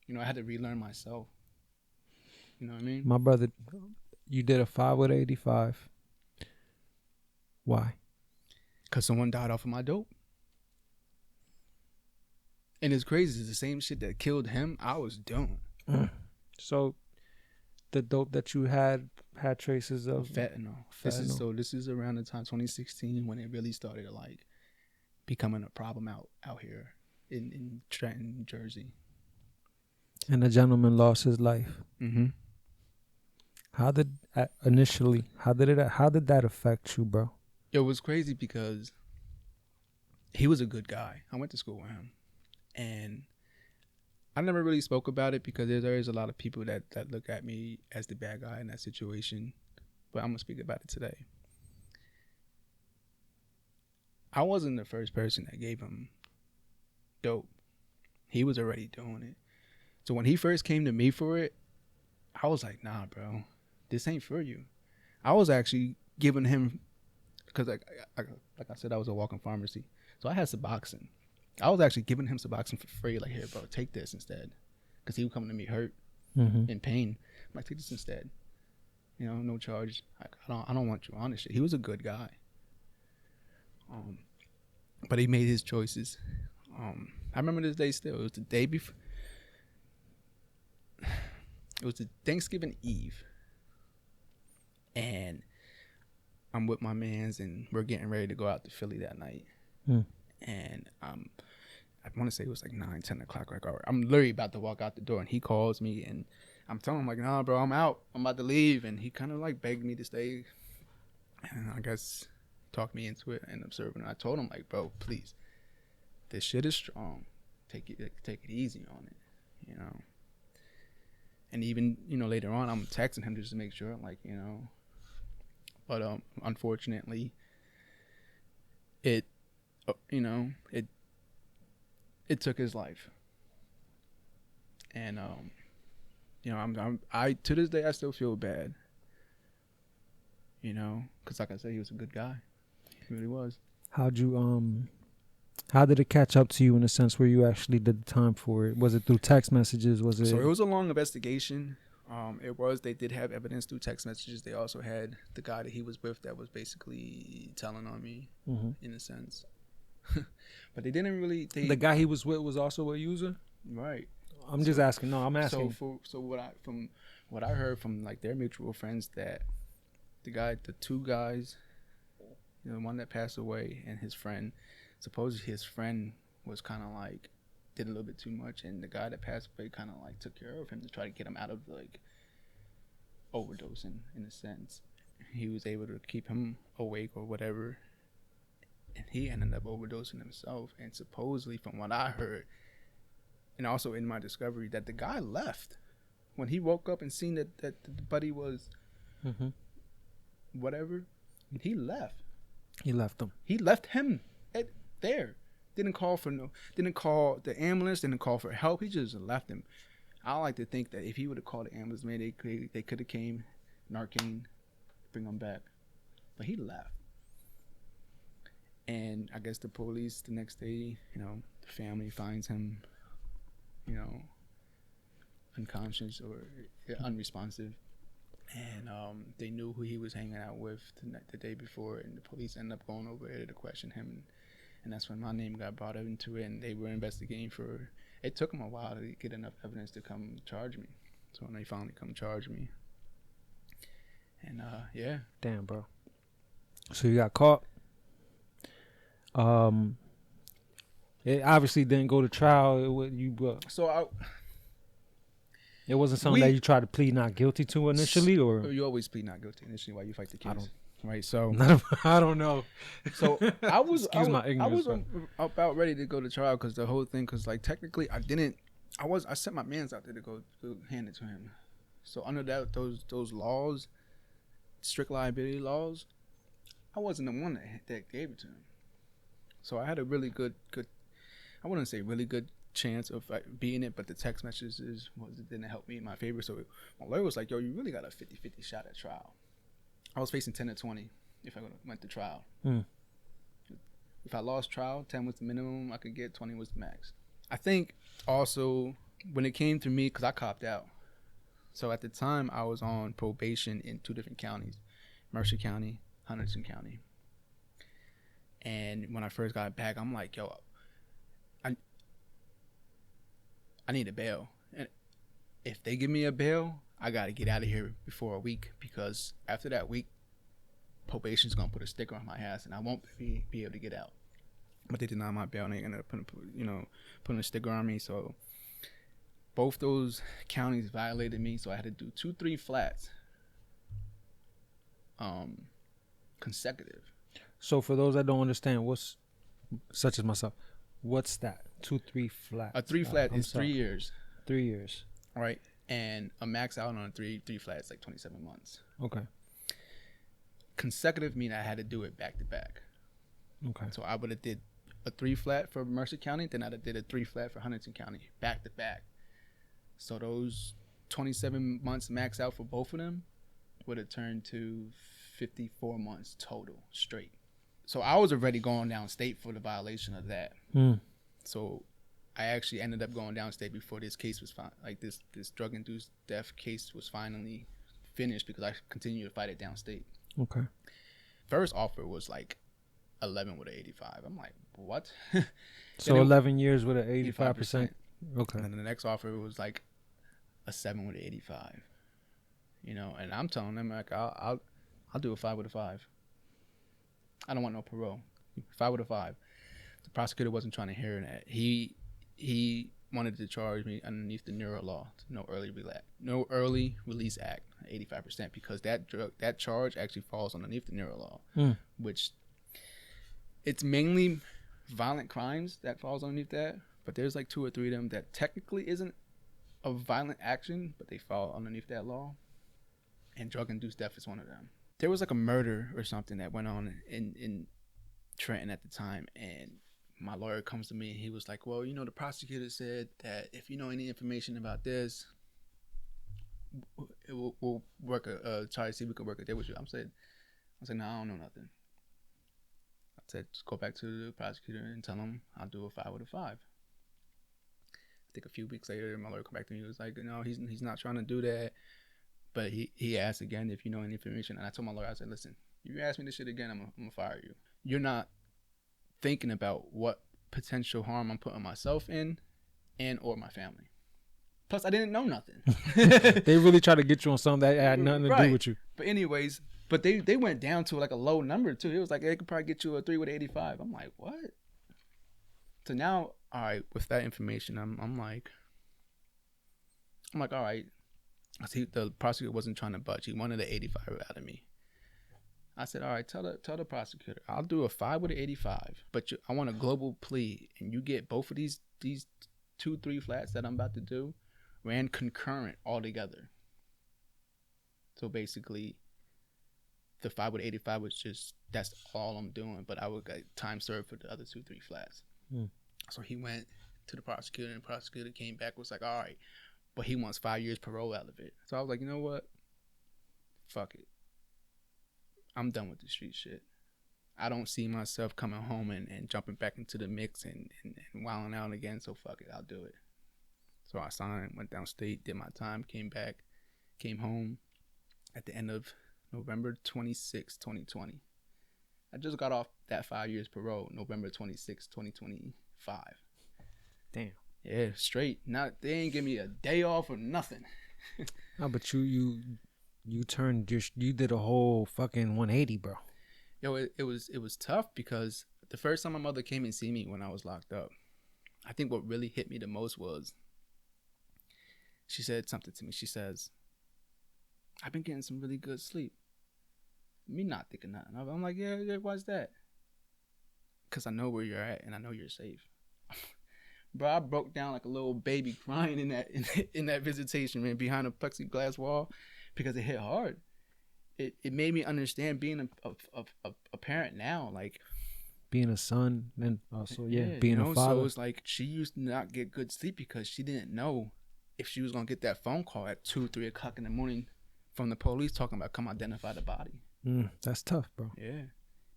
You know, I had to relearn myself. You know what I mean? My brother, you did a 5 with 85. Why? Because someone died off of my dope. And it's crazy. It's the same shit that killed him, I was doing. So the dope that you had traces of fentanyl. This is around the time 2016 when it really started like becoming a problem out here in Trenton, New Jersey. And a gentleman lost his life. How did that affect you, bro? It was crazy because he was a good guy. I went to school with him, and I never really spoke about it because there is a lot of people that look at me as the bad guy in that situation. But I'm gonna speak about it today. I wasn't the first person that gave him dope. He was already doing it. So when he first came to me for it, I was like, nah, bro, this ain't for you. I was actually giving him, because like I said, I was a walking pharmacy. So I had Suboxone. I was actually giving him Suboxone for free. Like, here, bro, take this instead. Because he would come to me hurt, in pain. I'm like, take this instead. You know, no charge. I don't want you on this shit. He was a good guy. But he made his choices. I remember this day still. It was the day before. It was the Thanksgiving Eve. And I'm with my mans and we're getting ready to go out to Philly that night. And I want to say it was like 9, 10 o'clock. Like, I'm literally about to walk out the door and he calls me and I'm telling him like, nah, bro, I'm out. I'm about to leave. And he kind of like begged me to stay. And I guess talked me into it and observing. I told him like, bro, please, this shit is strong. Take it easy on it, you know. And even, you know, later on, I'm texting him just to make sure, like, you know. But unfortunately, it took his life. And you know, I to this day I still feel bad. You know, because like I said, he was a good guy. He really was. How did it catch up to you in a sense where you actually did the time for it? Was it through text messages? So it was a long investigation. They did have evidence through text messages. They also had the guy that he was with that was basically telling on me, in a sense. But they didn't really. The guy he was with was also a user? Right. I'm just asking. No, I'm asking. From what I heard from like their mutual friends, that the two guys, you know, the one that passed away and his friend, supposedly his friend was kind of like did a little bit too much, and the guy that passed away kind of like took care of him to try to get him out of like overdosing in a sense. He was able to keep him awake or whatever, and he ended up overdosing himself. And supposedly, from what I heard, and also in my discovery, that the guy left when he woke up and seen that the buddy was whatever. He left. He left him. He left him there. Didn't call the ambulance, didn't call for help. He just left him. I like to think that if he would have called the ambulance, maybe they could have came, Narcan, bring him back. But he left. And I guess the police the next day, you know, the family finds him, you know, unconscious or unresponsive. And they knew who he was hanging out with the day before, and the police ended up going over there to question him. And that's when my name got brought into it, and they were investigating for. It took them a while to get enough evidence to come charge me. So when they finally come charge me. And yeah. Damn, bro. So you got caught. It obviously didn't go to trial. It wasn't something that you tried to plead not guilty to initially, or you always plead not guilty initially while you fight the case. Right, so I don't know. So I was my ignorance. I was about ready to go to trial because the whole thing, because like technically I sent my mans out there to go hand it to him. So under those laws, strict liability laws, I wasn't the one that gave it to him. So I had a really good I wouldn't say really good chance of beating it, but the text messages didn't help me in my favor. So my lawyer was like, yo, you really got a 50-50 shot at trial. I was facing 10 to 20 if I went to trial. If I lost trial, 10 was the minimum I could get, 20 was the max. I think also when it came to me, because I copped out. So at the time, I was on probation in 2 different counties, Mercer County, Henderson County. And when I first got back, I'm like, yo, I need a bail. And if they give me a bail, I got to get out of here before a week, because after that week, probation's going to put a sticker on my ass and I won't be able to get out. But they denied my bail and they ended up putting a sticker on me. So both those counties violated me. So I had to do 2-3 flats consecutive. So for those that don't understand, such as myself, what's that? 2-3 flat. A 3 flat is 3 years. 3 years. Right. And a max out on a 3 flat is like 27 months. Okay. Consecutive mean I had to do it back to back. Okay. So I would have did a 3 flat for Mercer County, then I'd have did a 3 flat for Henderson County, back to back. So those 27 months max out for both of them would have turned to 54 months total straight. So I was already going downstate for the violation of that. So I actually ended up going downstate before this case was this drug-induced death case was finally finished, because I continued to fight it downstate. Okay. First offer was like 11 with an 85. I'm like, what? So 11 years with an 85%. Okay. And then the next offer was like a 7 with an 85. And I'm telling them, like, I'll do a 5 with a 5. I don't want no parole. 5 with a 5. The prosecutor wasn't trying to hear that. He wanted to charge me underneath the neuro law, no early release act, 85%, because that charge actually falls underneath the neuro law, which it's mainly violent crimes that falls underneath that, but there's like 2 or 3 of them that technically isn't a violent action, but they fall underneath that law, and drug-induced death is one of them. There was like a murder or something that went on in Trenton at the time, and my lawyer comes to me and he was like, well, the prosecutor said that if you know any information about this, we'll work try to see if we can work a deal with you. I said, no, I don't know nothing. I said, just go back to the prosecutor and tell him I'll do a 5 with a 5. I think a few weeks later, my lawyer come back to me. He was like, no, he's not trying to do that. But he asked again if you know any information. And I told my lawyer, I said, listen, if you ask me this shit again, I'm going to fire you. You're not thinking about what potential harm I'm putting myself in and or my family. Plus, I didn't know nothing. They really tried to get you on something that had nothing to do with you. But anyways, they went down to like a low number too. It was like they could probably get you a 3 with 85. I'm like, what? So now, all right, with that information, I'm like, all right. See, the prosecutor wasn't trying to budge. He wanted an 85 out of me. I said, all right, tell the prosecutor, I'll do a 5 with an 85, but I want a global plea, and you get both of these 2-3 flats that I'm about to do ran concurrent all together. So basically, the 5 with 85 was just, that's all I'm doing, but I would get time served for the other 2-3 flats. So he went to the prosecutor, and the prosecutor came back, was like, all right, but he wants 5 years parole out of it. So I was like, you know what? Fuck it. I'm done with the street shit. I don't see myself coming home and jumping back into the mix and wilding out again. So fuck it, I'll do it. So I signed, went downstate, did my time, came back, came home at the end of November 26, 2020. I just got off that 5 years parole, November 26, 2025. Damn. Yeah, straight. They ain't give me a day off or nothing. No, but you turned you did a whole fucking 180, bro. Yo, it was tough because the first time my mother came and see me when I was locked up, I think what really hit me the most was she said something to me. She says, "I've been getting some really good sleep." Me not thinking nothing. I'm like, yeah, why's that? Because I know where you're at and I know you're safe. Bro, I broke down like a little baby crying in that visitation, man, behind a plexiglass wall because it hit hard. It made me understand being a parent now, like being a son and also being a father. So it's like she used to not get good sleep because she didn't know if she was gonna get that phone call at 2-3 o'clock in the morning from the police talking about come identify the body. That's tough, bro. Yeah.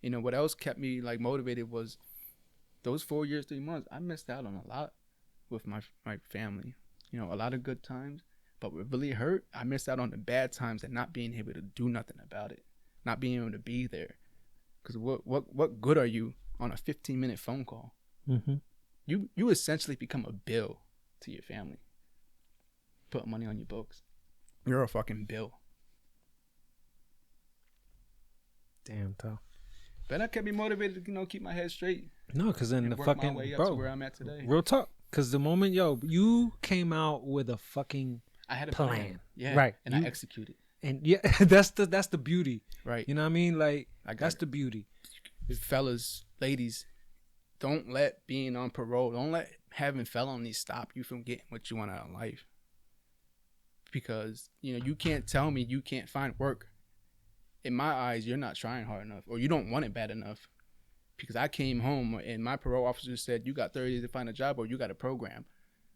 You know what else kept me like motivated was those 4 years, 3 months. I missed out on a lot with my family. You know, a lot of good times. But what really hurt, I missed out on the bad times and not being able to do nothing about it, not being able to be there. Because what good are you on a 15-minute phone call? Mm-hmm. You essentially become a bill to your family. Put money on your books. You're a fucking bill. Damn, Thao. But that kept me motivated to keep my head straight. No, because then the fucking my way up bro, to where I'm at today. Real talk. Because the moment you came out with a fucking I had a plan. Yeah. Right. And I executed. And yeah, that's the beauty. Right. You know what I mean? Like that's the beauty. Fellas, ladies, don't let being on parole, don't let having felonies stop you from getting what you want out of life. Because, you can't tell me you can't find work. In my eyes, you're not trying hard enough or you don't want it bad enough. Because I came home and my parole officer said, you got 30 days to find a job or you got a program.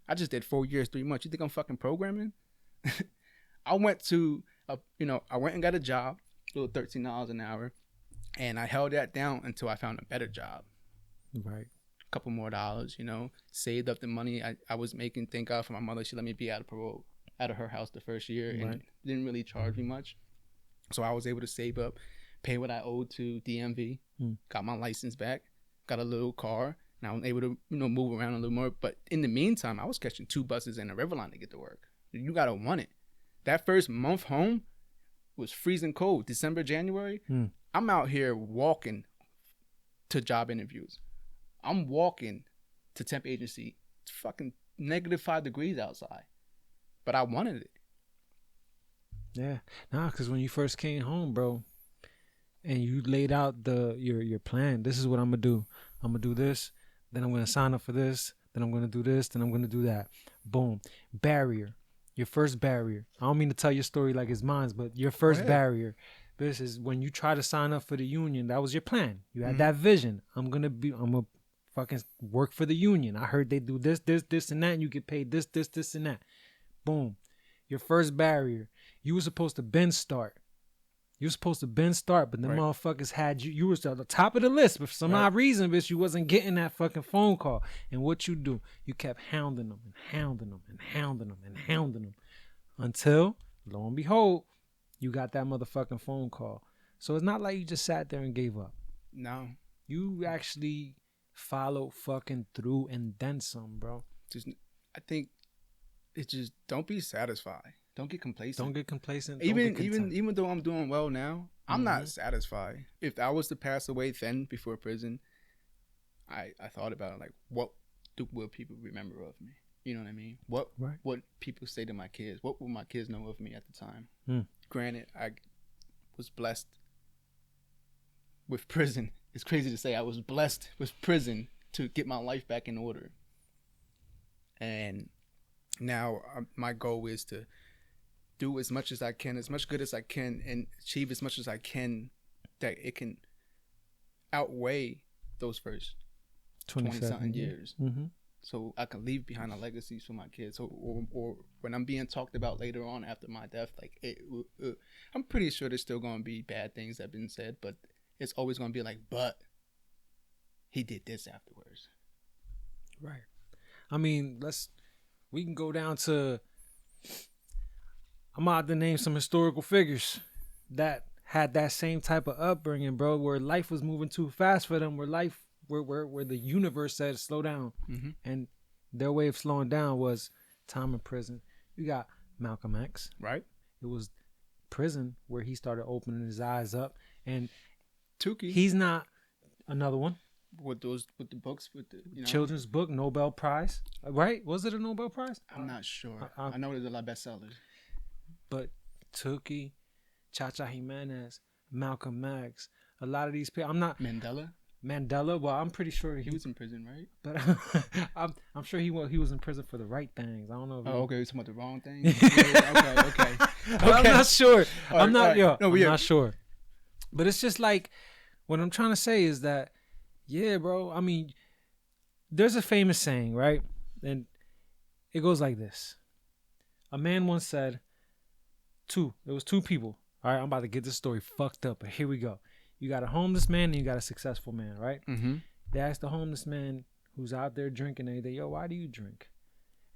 I just did 4 years, 3 months. You think I'm fucking programming? I went and got a job, a little $13 an hour, and I held that down until I found a better job. Right. A couple more dollars, saved up the money I was making. Thank God for my mother. She let me be out of parole, out of her house the first year, and didn't really charge me much. So I was able to save up, pay what I owed to DMV, got my license back, got a little car. Now I'm able to, move around a little more. But in the meantime, I was catching 2 buses and a river line to get to work. You got to want it. That first month home was freezing cold. December, January. I'm out here walking to job interviews. I'm walking to temp agency. It's fucking -5 degrees outside. But I wanted it. Yeah. Nah, because when you first came home, bro, and you laid out your plan, this is what I'm going to do. I'm going to do this. Then I'm going to sign up for this. Then I'm going to do this. Then I'm going to do that. Boom. Barrier. Your first barrier. I don't mean to tell your story like it's mine, but your first barrier. This is when you try to sign up for the union. That was your plan. You had that vision. I'm going to fucking work for the union. I heard they do this, and that, and you get paid this, and that. Boom. Your first barrier. You were supposed to start. But the motherfuckers had you. You were at the top of the list, but for some odd reason, bitch, you wasn't getting that fucking phone call. And what you do? You kept hounding them until, lo and behold, you got that motherfucking phone call. So it's not like you just sat there and gave up. No. You actually followed fucking through and then some, bro. I think it's just don't be satisfied. Don't get complacent. Even though I'm doing well now, I'm not satisfied. If I was to pass away then before prison, I thought about it, like what will people remember of me? You know what I mean? What people say to my kids? What will my kids know of me at the time? Granted, I was blessed with prison. It's crazy to say I was blessed with prison to get my life back in order. And now my goal is to do as much as I can, as much good as I can, and achieve as much as I can that it can outweigh those first 20-something years. So I can leave behind a legacy for my kids. Or when I'm being talked about later on after my death, like I'm pretty sure there's still going to be bad things that have been said, but it's always going to be like, but he did this afterwards. Right. I mean, we can go down to, I'm about to name some historical figures that had that same type of upbringing, bro, where life was moving too fast for them, where the universe said slow down. And their way of slowing down was time in prison. You got Malcolm X. Right. It was prison where he started opening his eyes up. And Tukey. he's not another one. With the books, children's book, Nobel Prize, right? Was it a Nobel Prize? I'm not sure. I know there's a lot of bestsellers. But Tukey, Chacha Jimenez, Malcolm X, a lot of these people. I'm not Mandela. Well, I'm pretty sure he was in prison, right? But I'm sure he was in prison for the right things. I don't know. Okay, he was talking about the wrong things. Okay. I'm not sure. I'm not not sure. But it's just like what I'm trying to say is that. Yeah, bro. I mean, there's a famous saying, right? And it goes like this. A man once said, there was two people. All right, I'm about to get this story fucked up, but here we go. You got a homeless man and you got a successful man, right? Mm-hmm. They asked the homeless man who's out there drinking everything, yo, why do you drink?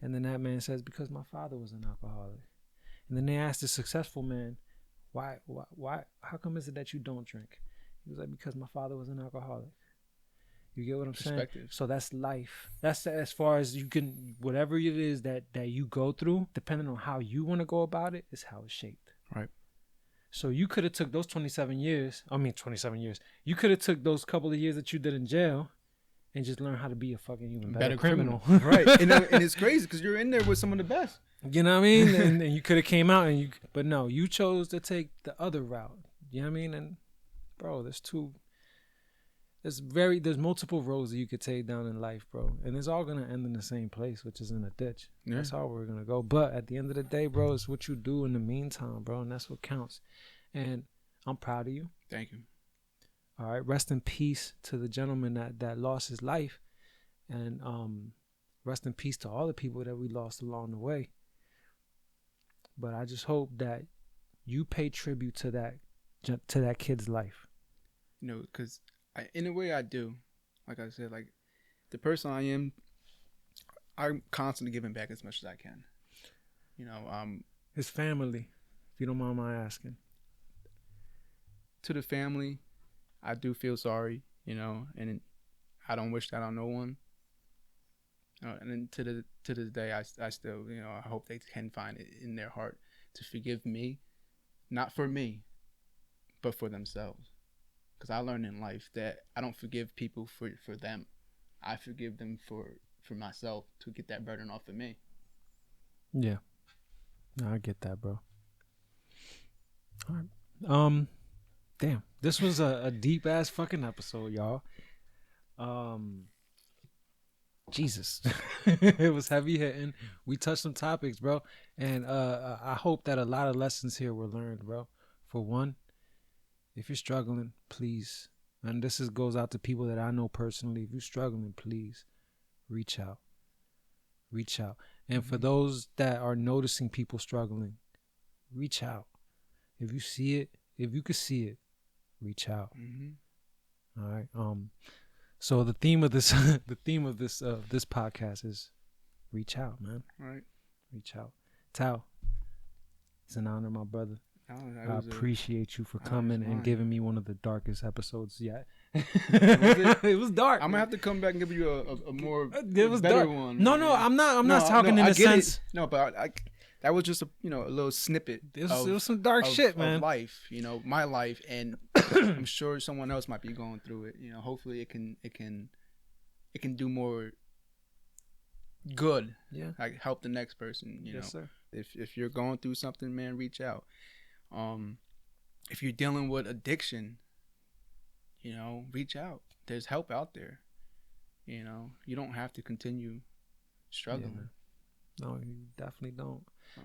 And then that man says, because my father was an alcoholic. And then they asked the successful man, why, how come is it that you don't drink? He was like, because my father was an alcoholic. You get what I'm saying? So that's life. That's as far as you can, whatever it is that you go through, depending on how you want to go about it, is how it's shaped. Right. So you could have took those 27 years. You could have took those couple of years that you did in jail and just learn how to be a fucking even better criminal. Right. And it's crazy because you're in there with some of the best. You know what I mean? and you could have came out but no, you chose to take the other route. You know what I mean? And bro, there's multiple roads that you could take down in life, bro. And it's all going to end in the same place, which is in a ditch. Yeah. That's how we're going to go. But at the end of the day, bro, it's what you do in the meantime, bro. And that's what counts. And I'm proud of you. Thank you. All right. Rest in peace to the gentleman that lost his life. And rest in peace to all the people that we lost along the way. But I just hope that you pay tribute to that kid's life. Because in a way I do. Like I said, like the person I am, I'm constantly giving back as much as I can. His family, if you don't mind my asking. To the family, I do feel sorry, and I don't wish that on no one. And then to this day, I still, I hope they can find it in their heart to forgive me, not for me, but for themselves. Because I learned in life that I don't forgive people for them. I forgive them for myself to get that burden off of me. Yeah. No, I get that, bro. All right. Damn. This was a deep ass fucking episode, y'all. Jesus. It was heavy hitting. We touched some topics, bro. And I hope that a lot of lessons here were learned, bro. For one, if you're struggling, please, and this goes out to people that I know personally, if you're struggling, please reach out. Reach out. And for those that are noticing people struggling, reach out. If you see it, if you could see it, reach out. All right. So the theme of this this podcast is reach out, man. All right. Reach out. Thao, it's an honor, my brother. I appreciate you for coming and giving me one of the darkest episodes yet. It was dark. I'm gonna have to come back and give you a more it was better dark. one. No, I'm not talking in a sense. No, but that was just a little snippet. It was some dark shit, man. Of life, my life, and I'm sure someone else might be going through it. Hopefully it can do more good. Yeah, like help the next person. Yes, sir. If you're going through something, man, reach out. If you're dealing with addiction, reach out. There's help out there. You don't have to continue struggling. Yeah, no, you definitely don't.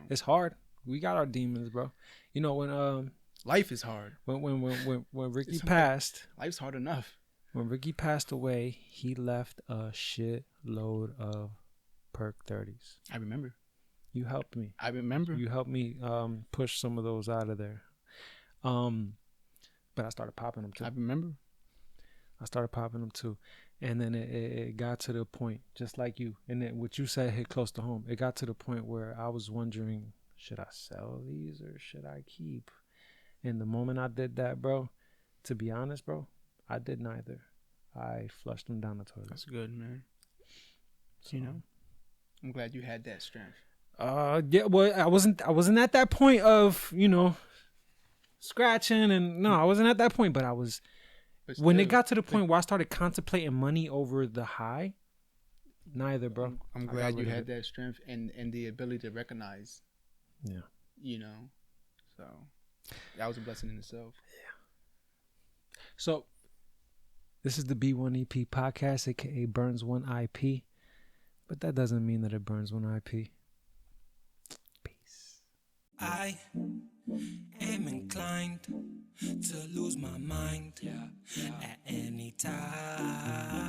It's hard. We got our demons, bro. When life is hard. When Ricky passed, life's hard enough. When Ricky passed away, he left a shit load of Perk 30s. I remember. You helped me. I remember. You helped me push some of those out of there. But I started popping them too. I remember. I started popping them too. And then it got to the point, just like you, and then what you said hit close to home. It got to the point where I was wondering, should I sell these or should I keep? And the moment I did that, bro, to be honest, bro, I did neither. I flushed them down the toilet. That's good, man. So, I'm glad you had that strength. Yeah, well, I wasn't at that point of, scratching and no, I wasn't at that point, but I was. But when it got to the point where I started contemplating money over the high, neither, bro. I'm glad you had that strength and the ability to recognize. Yeah. So that was a blessing in itself. Yeah. So this is the B1 EP podcast, aka Burnz 1 IP, but that doesn't mean that it burns 1 IP. Peace. I am inclined to lose my mind at any time.